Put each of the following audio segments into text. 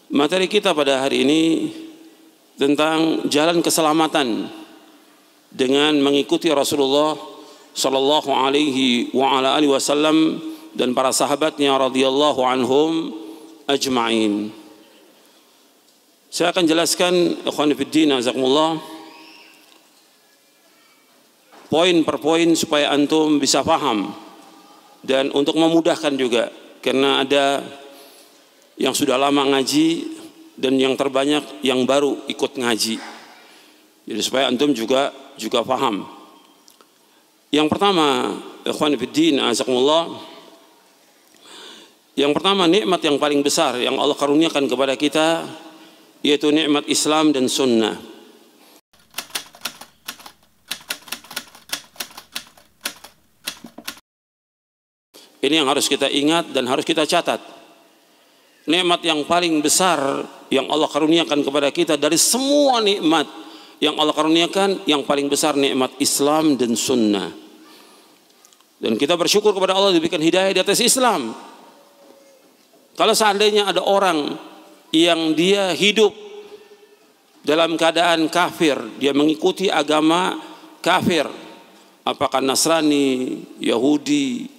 Materi kita pada hari ini tentang jalan keselamatan dengan mengikuti Rasulullah sallallahu alaihi wa ala alihi wasallam dan para sahabatnya radhiyallahu anhum ajma'in. Saya akan jelaskan ikhwan fillah azakumullah poin per poin supaya antum bisa paham dan untuk memudahkan juga, karena ada yang sudah lama ngaji dan yang terbanyak yang baru ikut ngaji. Jadi supaya antum juga paham. Yang pertama, ikhwan fillah azakumullah, yang pertama nikmat yang paling besar yang Allah karuniakan kepada kita yaitu nikmat Islam dan sunnah. Ini yang harus kita ingat dan harus kita catat. Nikmat yang paling besar yang Allah karuniakan kepada kita dari semua nikmat yang Allah karuniakan, yang paling besar nikmat Islam dan sunnah. Dan kita bersyukur kepada Allah diberikan hidayah di atas Islam. Kalau seandainya ada orang yang dia hidup dalam keadaan kafir, dia mengikuti agama kafir, apakah Nasrani, Yahudi,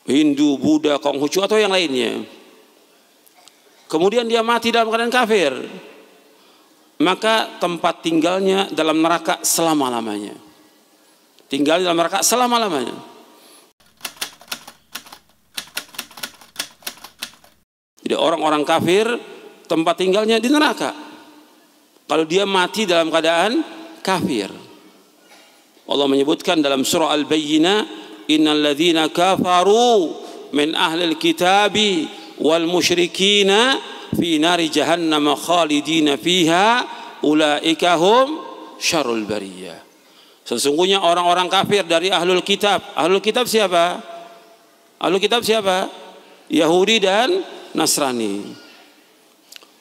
Hindu, Buddha, Konghucu atau yang lainnya, kemudian dia mati dalam keadaan kafir, maka tempat tinggalnya dalam neraka selama-lamanya. Tinggal dalam neraka selama-lamanya. Jadi orang-orang kafir tempat tinggalnya di neraka kalau dia mati dalam keadaan kafir. Allah menyebutkan dalam surah Al-Bayyinah, innal ladzina kafaru min ahlil kitabi wal musyrikina fi nari jahannam khalidina fiha ulaika hum syarrul bariyah. Sesungguhnya orang-orang kafir dari ahlul kitab. Ahlul kitab siapa? Ahlul kitab siapa? Yahudi dan Nasrani.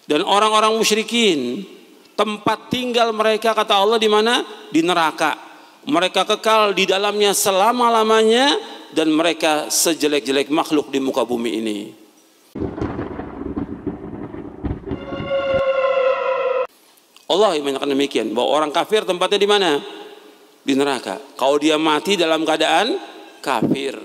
Dan orang-orang musyrikin, tempat tinggal mereka kata Allah di mana? Di neraka. Mereka kekal di dalamnya selama-lamanya dan mereka sejelek-jelek makhluk di muka bumi ini. Allah yang menyatakan demikian, bahwa orang kafir tempatnya di mana? Di neraka. Kalau dia mati dalam keadaan kafir.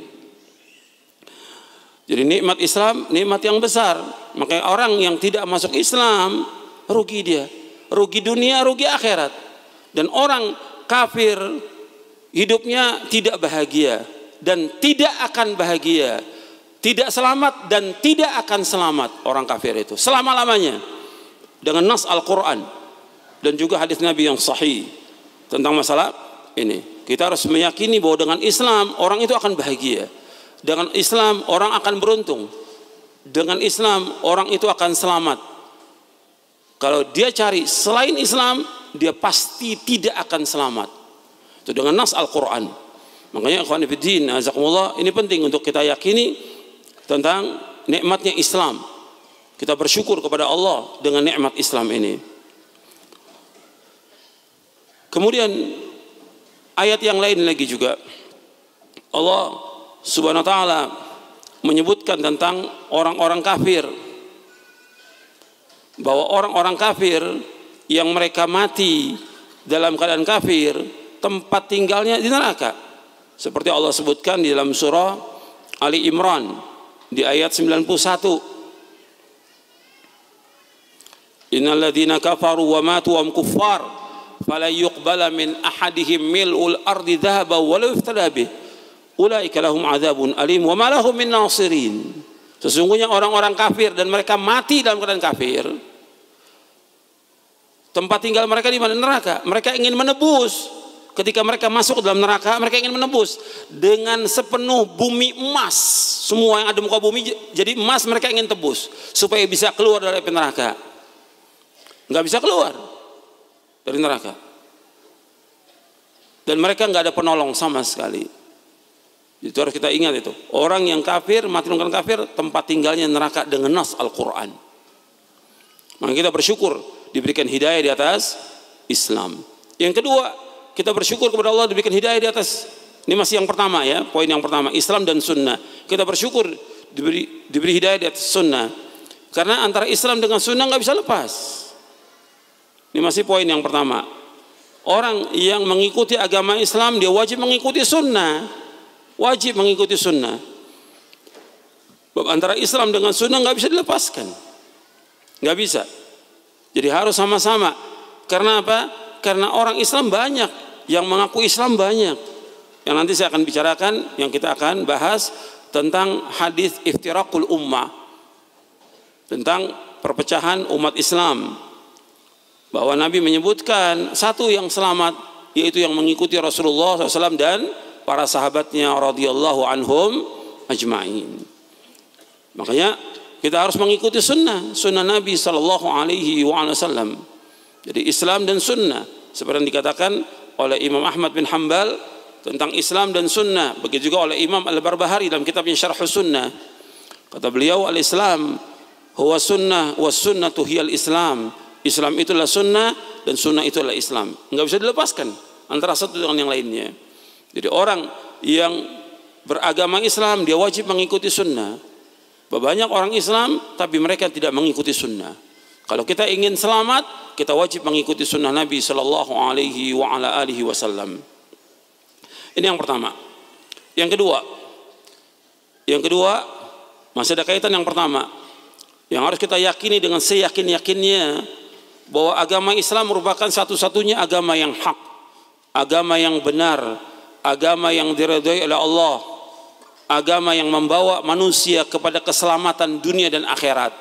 Jadi nikmat Islam nikmat yang besar. Makanya orang yang tidak masuk Islam rugi dia, rugi dunia, rugi akhirat. Dan orang kafir hidupnya tidak bahagia dan tidak akan bahagia, tidak selamat dan tidak akan selamat orang kafir itu selama-lamanya. Dengan nas Al-Quran dan juga hadis Nabi yang sahih tentang masalah ini, kita harus meyakini bahwa dengan Islam orang itu akan bahagia. Dengan Islam orang akan beruntung. Dengan Islam orang itu akan selamat. Kalau dia cari selain Islam, dia pasti tidak akan selamat. Itu dengan nas Al-Quran. Makanya ikhwan fillah azakumullah, ini penting untuk kita yakini tentang nikmatnya Islam. Kita bersyukur kepada Allah dengan nikmat Islam ini. Kemudian ayat yang lain lagi juga Allah Subhanahu wa ta'ala menyebutkan tentang orang-orang kafir, bahwa orang-orang kafir yang mereka mati dalam keadaan kafir tempat tinggalnya di neraka, seperti Allah sebutkan di dalam surah Ali Imran di ayat 91, innal ladzina kafaru wa matu wa hum kuffar fala yuqbala min ahadihim mil'ul ardi dhahaban wa la yuftada bih ulaika lahum adzabun alim wa ma lahum min nasirin. Sesungguhnya orang-orang kafir dan mereka mati dalam keadaan kafir, tempat tinggal mereka di mana? Neraka. Mereka ingin menebus. Ketika mereka masuk ke dalam neraka, mereka ingin menebus dengan sepenuh bumi emas. Semua yang ada muka bumi jadi emas, mereka ingin tebus supaya bisa keluar dari api neraka. Nggak bisa keluar dari neraka. Dan mereka nggak ada penolong sama sekali. Itu harus kita ingat itu. Orang yang kafir, mati dalam keadaan kafir, tempat tinggalnya neraka dengan nas Al-Quran. Maka kita bersyukur diberikan hidayah di atas Islam. Yang kedua, kita bersyukur kepada Allah diberikan hidayah di atas, ini masih yang pertama ya, poin yang pertama, Islam dan sunnah. Kita bersyukur diberi hidayah di atas sunnah. Karena antara Islam dengan sunnah nggak bisa lepas. Ini masih poin yang pertama. Orang yang mengikuti agama Islam dia wajib mengikuti sunnah. Wajib mengikuti sunnah. Antara Islam dengan sunnah nggak bisa dilepaskan. Nggak bisa. Jadi harus sama-sama. Karena apa? Karena orang Islam banyak, yang mengaku Islam banyak. Yang nanti saya akan bicarakan, yang kita akan bahas tentang hadis iftiraqul ummah, tentang perpecahan umat Islam. Bahwa Nabi menyebutkan satu yang selamat, yaitu yang mengikuti Rasulullah SAW dan para sahabatnya radhiyallahu anhum ajma'in. Makanya kita harus mengikuti sunnah Nabi Sallallahu Alaihi Wasallam. Jadi Islam dan sunnah, seperti yang dikatakan oleh Imam Ahmad bin Hanbal tentang Islam dan sunnah. Begitu juga oleh Imam Al-Barbahari dalam kitabnya Syarh Sunnah. Kata beliau, al-Islam huwa sunnah was sunnatu hiyal Islam. Islam itulah sunnah dan sunnah itulah Islam. Enggak bisa dilepaskan antara satu dengan yang lainnya. Jadi orang yang beragama Islam dia wajib mengikuti sunnah. Banyak orang Islam tapi mereka tidak mengikuti sunnah. Kalau kita ingin selamat, kita wajib mengikuti sunnah Nabi Sallallahu Alaihi Wasallam. Ini yang pertama. Yang kedua masih ada kaitan yang pertama. Yang harus kita yakini dengan seyakin-yakinnya bahwa agama Islam merupakan satu-satunya agama yang hak, agama yang benar, agama yang diridhai oleh Allah, agama yang membawa manusia kepada keselamatan dunia dan akhirat.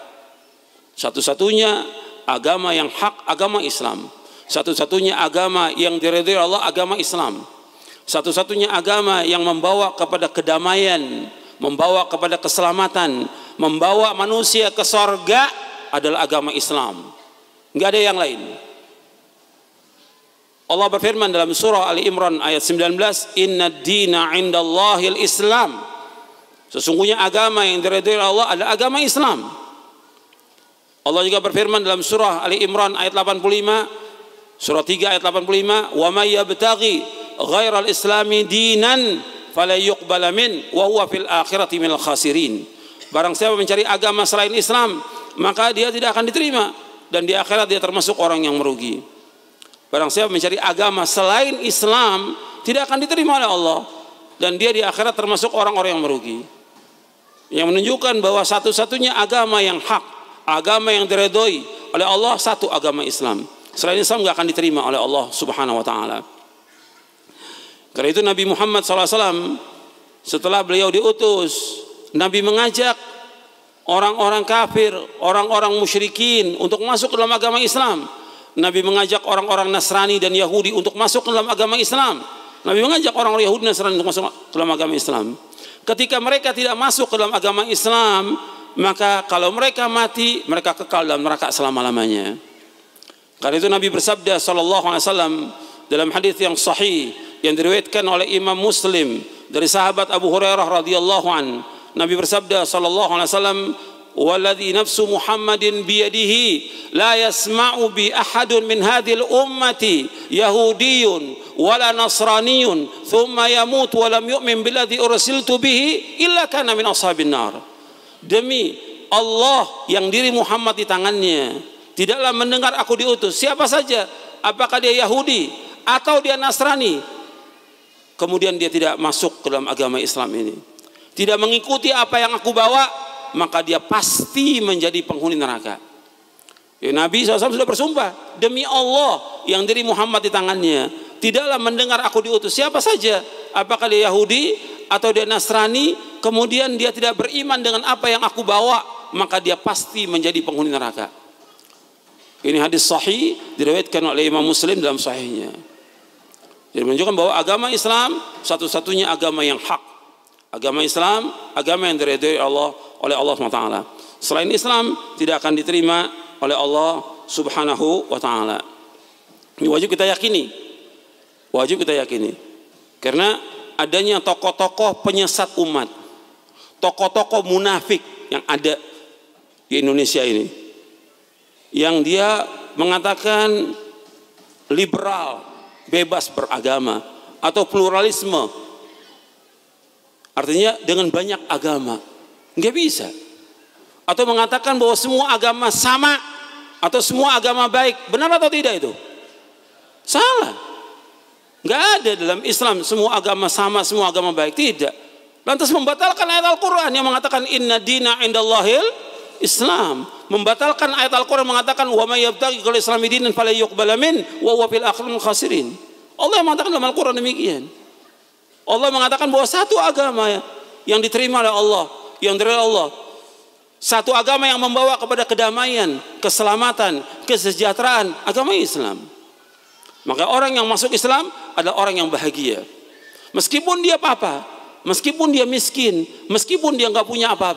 Satu-satunya agama yang hak, agama Islam. Satu-satunya agama yang diridhai Allah, agama Islam. Satu-satunya agama yang membawa kepada kedamaian, membawa kepada keselamatan, membawa manusia ke sorga adalah agama Islam. Enggak ada yang lain. Allah berfirman dalam surah Ali Imran ayat 19, "Inna ad-dina 'indallahil Islam." Sesungguhnya agama yang diridhai Allah adalah agama Islam. Allah juga berfirman dalam surah Ali Imran ayat 85, surah 3 ayat 85, "Wa may yabtaghi ghairal islami dinan fala yuqbala min wa huwa fil akhirati minal khasirin." Barang siapa mencari agama selain Islam, maka dia tidak akan diterima dan di akhirat dia termasuk orang yang merugi. Barang siapa mencari agama selain Islam, tidak akan diterima oleh Allah dan dia di akhirat termasuk orang-orang yang merugi. Yang menunjukkan bahwa satu-satunya agama yang hak, agama yang diridhoi oleh Allah, satu agama Islam. Selain Islam tidak akan diterima oleh Allah Subhanahu wa taala. Karena itu Nabi Muhammad SAW setelah beliau diutus, Nabi mengajak orang-orang kafir, orang-orang musyrikin untuk masuk ke dalam agama Islam. Nabi mengajak orang-orang Nasrani dan Yahudi untuk masuk ke dalam agama Islam. Nabi mengajak orang-orang Yahudi dan Nasrani untuk masuk ke dalam agama Islam. Ketika mereka tidak masuk ke dalam agama Islam, maka kalau mereka mati, mereka kekal dalam neraka selama-lamanya. Karena itu Nabi bersabda sallallahu alaihi wasallam dalam hadis yang sahih yang diriwayatkan oleh Imam Muslim dari sahabat Abu Hurairah radhiyallahu an. Nabi bersabda sallallahu alaihi wasallam, "Walladzi nafsu Muhammadin biyadihi la yasma'u bi ahadun min hadhil ummati yahudiyyun wala nasraniyun thumma yamut wa lam yu'min billadzi ursiltu bihi illa kana min ashabin nar." Demi Allah yang diri Muhammad di tangannya, tidaklah mendengar aku diutus siapa saja, apakah dia Yahudi atau dia Nasrani, kemudian dia tidak masuk ke dalam agama Islam ini, tidak mengikuti apa yang aku bawa, maka dia pasti menjadi penghuni neraka. Ya, Nabi SAW sudah bersumpah, demi Allah yang diri Muhammad di tangannya, tidaklah mendengar aku diutus siapa saja, apakah dia Yahudi atau dia Nasrani, kemudian dia tidak beriman dengan apa yang aku bawa, maka dia pasti menjadi penghuni neraka. Ini hadis sahih diriwayatkan oleh Imam Muslim dalam sahihnya. Jadi menunjukkan bahwa agama Islam satu-satunya agama yang hak. Agama Islam, agama yang diridhai oleh Allah SWT. Selain Islam tidak akan diterima oleh Allah Subhanahu wa taala. Ini wajib kita yakini. Wajib kita yakini. Karena adanya tokoh-tokoh penyesat umat, tokoh-tokoh munafik yang ada di Indonesia ini, yang dia mengatakan liberal, bebas beragama, atau pluralisme, artinya dengan banyak agama. Nggak bisa. atau mengatakan bahwa semua agama sama atau semua agama baik. Benar atau tidak itu? Salah. Nggak ada dalam Islam semua agama sama, semua agama baik. Tidak. Lantas membatalkan ayat Al-Quran yang mengatakan inna dina indallahil Islam. Membatalkan ayat Al-Quran mengatakan wa may yabtaghi ghayra islami dinan fala yuqbala min wa huwa fil akhirati minal khasirin. Allah yang mengatakan dalam Al-Quran demikian. Allah mengatakan bahwa satu agama yang diterima oleh Allah, yang diterima oleh Allah, satu agama yang membawa kepada kedamaian, keselamatan, kesejahteraan, agama Islam. Maka orang yang masuk Islam adalah orang yang bahagia. Meskipun dia apa-apa, meskipun dia miskin, meskipun dia nggak punya apa-apa.